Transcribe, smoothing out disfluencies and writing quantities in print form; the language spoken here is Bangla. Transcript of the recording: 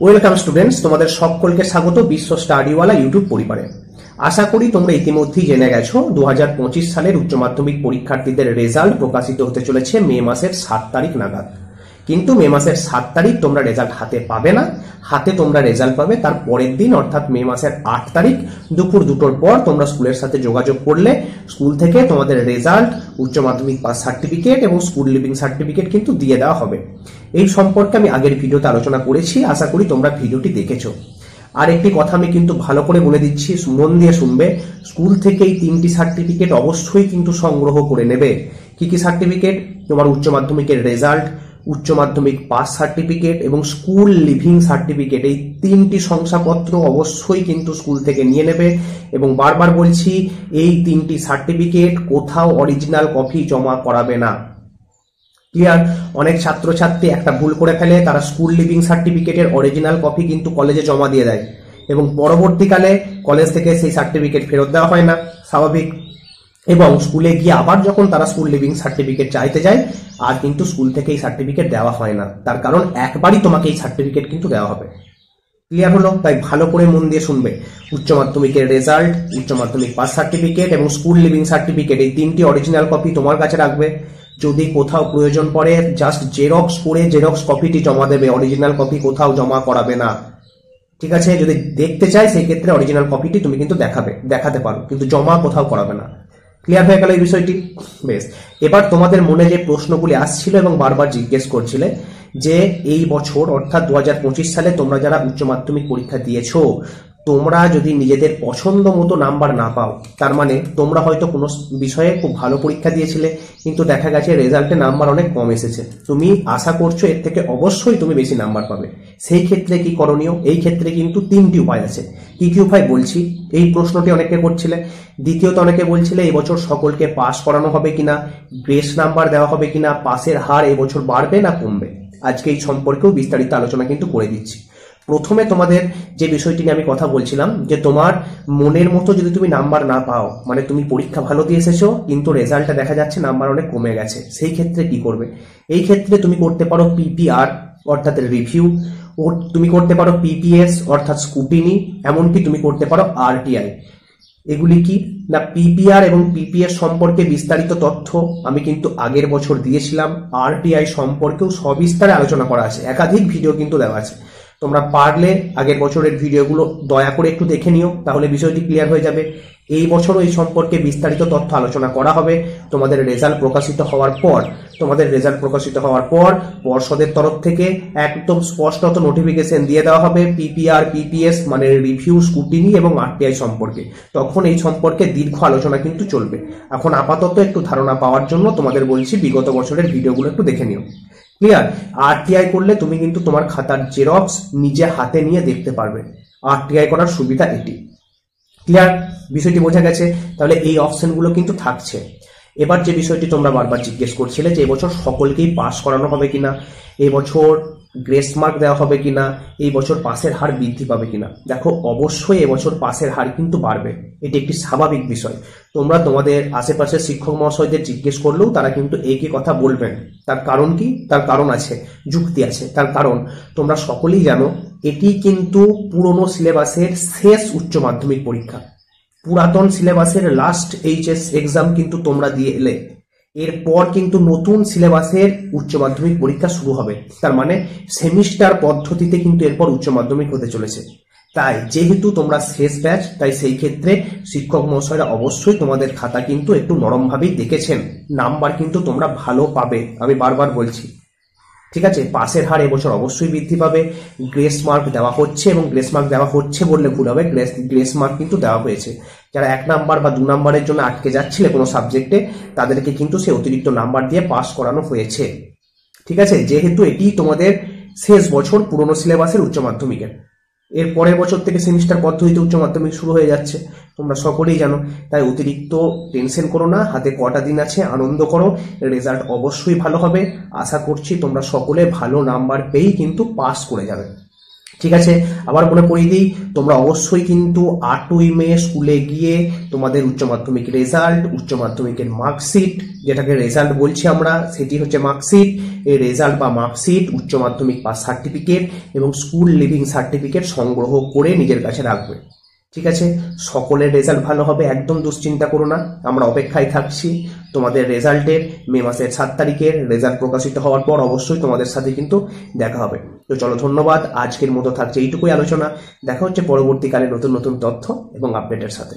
ওয়েলকাম স্টুডেন্টস, তোমাদের সকলকে স্বাগত বিশ্ব স্টাডিওয়ালা ইউটিউব পরিবারে। আশা করি তোমরা ইতিমধ্যেই জেনে গেছো 2025 সালের উচ্চ মাধ্যমিক পরীক্ষার্থীদের রেজাল্ট প্রকাশিত হতে চলেছে মে মাসের 7 তারিখ নাগাদ। কিন্তু মে মাসের 7 তারিখ তোমরা রেজাল্ট হাতে পাবে না, হাতে তোমরা রেজাল্ট পাবে তার পরের দিন অর্থাৎ মে মাসের 8 তারিখ দুপুর 2টোর পর। তোমরা স্কুলের সাথে যোগাযোগ করলে স্কুল থেকে তোমাদের রেজাল্ট, উচ্চ মাধ্যমিক পাস সার্টিফিকেট এবং স্কুল লিভিং সার্টিফিকেট কিন্তু দিয়ে দেওয়া হবে। এই সম্পর্কে আমি আগের ভিডিওতে আলোচনা করেছি, আশা করি তোমরা ভিডিওটি দেখেছো। আর একটি কথা আমি কিন্তু ভালো করে বলে দিচ্ছি, মন দিয়ে শুনবে। স্কুল থেকে এই 3টি সার্টিফিকেট অবশ্যই কিন্তু সংগ্রহ করে নেবে। কি কি সার্টিফিকেট? তোমার উচ্চ মাধ্যমিকের রেজাল্ট, উচ্চ মাধ্যমিক পাস সার্টিফিকেট এবং স্কুল লিভিং সার্টিফিকেট, এই 3টি শংসাপত্র অবশ্যই কিন্তু স্কুল থেকে নিয়ে নেবে। এবং বারবার বলছি, এই 3টি সার্টিফিকেট কোথাও অরিজিনাল কপি জমা করাবে না। ক্লিয়ার? অনেক ছাত্রছাত্রী একটা ভুল করে ফেলে, তারা স্কুল লিভিং সার্টিফিকেটের অরিজিনাল কপি কিন্তু কলেজে জমা দিয়ে দেয় এবং পরবর্তীকালে কলেজ থেকে সেই সার্টিফিকেট ফেরত দেওয়া হয় না, স্বাভাবিক। এবং স্কুলে গিয়ে আবার যখন তারা স্কুল লিভিং সার্টিফিকেট চাইতে যায়, আর কিন্তু স্কুল থেকে এই সার্টিফিকেট দেওয়া হয় না। তার কারণ একবারই তোমাকে এই সার্টিফিকেট কিন্তু দেওয়া হবে। ক্লিয়ার হলো? তাই ভালো করে মন দিয়ে শুনবে। উচ্চ মাধ্যমিকের রেজাল্ট, উচ্চ মাধ্যমিক পাস সার্টিফিকেট এবং স্কুল লিভিং সার্টিফিকেট, এই 3টি অরিজিনাল কপি তোমার কাছে রাখবে। যদি কোথাও প্রয়োজন পড়ে জাস্ট জেরক্স করে জেরক্স কপিটি জমা দেবে, অরিজিনাল কপি কোথাও জমা করাবে না। ঠিক আছে? যদি দেখতে চাই সেই ক্ষেত্রে অরিজিনাল কপিটি তুমি কিন্তু দেখাতে পারো, কিন্তু জমা কোথাও করাবে না। ক্লিয়ার হয়ে গেল এই বিষয়টি? বেশ, এবার তোমাদের মনে যে প্রশ্নগুলি আসছিল এবং বারবার জিজ্ঞেস করছিলে যে এই বছর অর্থাৎ 2025 সালে তোমরা যারা উচ্চ মাধ্যমিক পরীক্ষা দিয়েছো, তোমরা যদি নিজেদের পছন্দ মতো নাম্বার না পাও, তার মানে তোমরা হয়তো কোনো বিষয়ে খুব ভালো পরীক্ষা দিয়েছিলে কিন্তু দেখা গেছে রেজাল্টে নাম্বার অনেক কম এসেছে, তুমি আশা করছো এর থেকে অবশ্যই তুমি বেশি নাম্বার পাবে। সেই ক্ষেত্রে কি করণীয়? এই ক্ষেত্রে কিন্তু 3টি উপায় আছে। কি কি উপায় বলছি? এই প্রশ্নটি অনেকে করছিলে। দ্বিতীয়ত অনেকে বলছিলে এবছর সকলকে পাস করানো হবে কিনা, গ্রেস নাম্বার দেওয়া হবে কিনা, পাসের হার এবছর বাড়বে না কমবে। আজকে এই সম্পর্কেও বিস্তারিত আলোচনা কিন্তু করে দিচ্ছি। প্রথমে তোমাদের যে বিষয়টি নিয়ে আমি কথা বলছিলাম, যে তোমার মনের মতো যদি তুমি নাম্বার না পাও, মানে তুমি পরীক্ষা ভালো দিয়ে এসেছো কিন্তু রেজাল্টটা দেখা যাচ্ছে নাম্বার অনেক কমে গেছে, সেই ক্ষেত্রে কি করবে? এই ক্ষেত্রে তুমি করতে পারো পিপিআর অর্থাৎ রিভিউ, তুমি করতে পারো পিপিএস অর্থাৎ স্কুটিনি, এমনকি তুমি করতে পারো আরটিআই। এগুলি কি না, পিপিআর এবং পিপিএস সম্পর্কে বিস্তারিত তথ্য আমি কিন্তু আগের বছর দিয়েছিলাম। আরটিআই সম্পর্কেও সবিস্তারে আলোচনা করা আছে, একাধিক ভিডিও কিন্তু দেওয়া আছে। তোমরা পারলে আগের বছরের ভিডিওগুলো দয়া করে একটু দেখে নিও, তাহলে বিষয়টি ক্লিয়ার হয়ে যাবে। এই বছরও এই সম্পর্কে বিস্তারিত তথ্য আলোচনা করা হবে তোমাদের রেজাল্ট প্রকাশিত হওয়ার পর। তোমাদের রেজাল্ট প্রকাশিত হওয়ার পর পর্ষদের তরফ থেকে একদম স্পষ্টত নোটিফিকেশন দিয়ে দেওয়া হবে পিপিআর, পিপিএস মানে রিভিউ, স্কুটিনি এবং আরটিআই সম্পর্কে। তখন এই সম্পর্কে দীর্ঘ আলোচনা কিন্তু চলবে। এখন আপাতত একটু ধারণা পাওয়ার জন্য তোমাদের বলছি বিগত বছরের ভিডিওগুলো একটু দেখে নিও। ক্লিয়ার? আরটিআই করলে তুমি কিন্তু তোমার খাতার জেরক্স নিজে হাতে নিয়ে দেখতে পারবে। আরটিআই করার সুবিধা এটি। ক্লিয়ার? বিষয়টি বোঝা গেছে? তাহলে এই অপশনগুলো কিন্তু থাকছে। এবার যে বিষয়টি তোমরা বারবার জিজ্ঞেস করছিলে যে এবছর সকলকেই পাস করানো হবে কিনা, এবছর গ্রেস মার্ক দেওয়া হবে কিনা, এই বছর পাসের হার বৃদ্ধি পাবে কিনা। দেখো, অবশ্যই এবছর পাসের হার কিন্তু বাড়বে, এটি একটি স্বাভাবিক বিষয়। তোমরা তোমাদের আশেপাশের শিক্ষক মহাশয়দের জিজ্ঞেস করলেও তারা কিন্তু একই কথা বলবেন। তার কারণ কি? তার কারণ আছে, যুক্তি আছে। তার কারণ তোমরা সকলেই জানো এটি কিন্তু পুরনো সিলেবাসের শেষ উচ্চ মাধ্যমিক পরীক্ষা। পুরাতন সিলেবাসের লাস্ট এইচএস এক্সাম কিন্তু তোমরা দিয়ে এলে, এরপর কিন্তু নতুন সিলেবাসের উচ্চ মাধ্যমিক পরীক্ষা শুরু হবে। তার মানে সেমিস্টার পদ্ধতিতে কিন্তু এরপর উচ্চ মাধ্যমিক হতে চলেছে। তাই যেহেতু তোমরা শেষ ব্যাচ, তাই সেই ক্ষেত্রে শিক্ষক মহাশয়রা অবশ্যই তোমাদের খাতা কিন্তু একটু নরমভাবেই দেখেছেন। নাম্বার কিন্তু তোমরা ভালো পাবে, আমি বারবার বলছি। ঠিক আছে? পাসের হার এবছর অবশ্যই বৃদ্ধি পাবে। গ্রেস মার্ক দেওয়া হচ্ছে, এবং গ্রেস মার্ক দেওয়া হচ্ছে বললে ভুল হবে, গ্রেস মার্ক কিন্তু দেওয়া হয়েছে। যারা 1 নাম্বার বা 2 নাম্বারের জন্য আটকে যাচ্ছিলে কোনো সাবজেক্টে, তাদেরকে কিন্তু সে অতিরিক্ত নাম্বার দিয়ে পাস করানো হয়েছে। ঠিক আছে? যেহেতু এটি তোমাদের শেষ বছর পুরনো সিলেবাসের উচ্চ মাধ্যমিকের, এর পরের বছর থেকে সেমিস্টার পদ্ধতিতে উচ্চ মাধ্যমিক শুরু হয়ে যাচ্ছে, তোমরা সকলেই জানো। তাই অতিরিক্ত টেনশন করো না, হাতে কটা দিন আছে, আনন্দ করো। রেজাল্ট অবশ্যই ভালো হবে। আশা করছি তোমরা সকলে ভালো নাম্বার পেয়েই কিন্তু পাস করে যাবে। ঠিক আছে, আবার মনে করিয়ে দিই, তোমরা অবশ্যই কিন্তু 8ই মে স্কুলে গিয়ে তোমাদের উচ্চ মাধ্যমিক রেজাল্ট, উচ্চ মাধ্যমিকের মার্কশিট, যেটাকে রেজাল্ট বলছি আমরা, সেটি হচ্ছে মার্কশিট, এই রেজাল্ট বা মার্কশিট, উচ্চ মাধ্যমিক পাস সার্টিফিকেট এবং স্কুল লিভিং সার্টিফিকেট সংগ্রহ করে নিজের কাছে রাখবে। ঠিক আছে, সকলের রেজাল্ট ভালো হবে, একদম দুশ্চিন্তা করো না, আমরা অপেক্ষায় থাকছি তোমাদের রেজাল্টের। মে মাসের 7 তারিখের রেজাল্ট প্রকাশিত হওয়ার পর অবশ্যই তোমাদের সাথে কিন্তু দেখা হবে। তো চলো, ধন্যবাদ, আজকের মতো থাকছে এইটুকুই আলোচনা। দেখা হচ্ছে পরবর্তীকালে নতুন নতুন তথ্য এবং আপডেটের সাথে।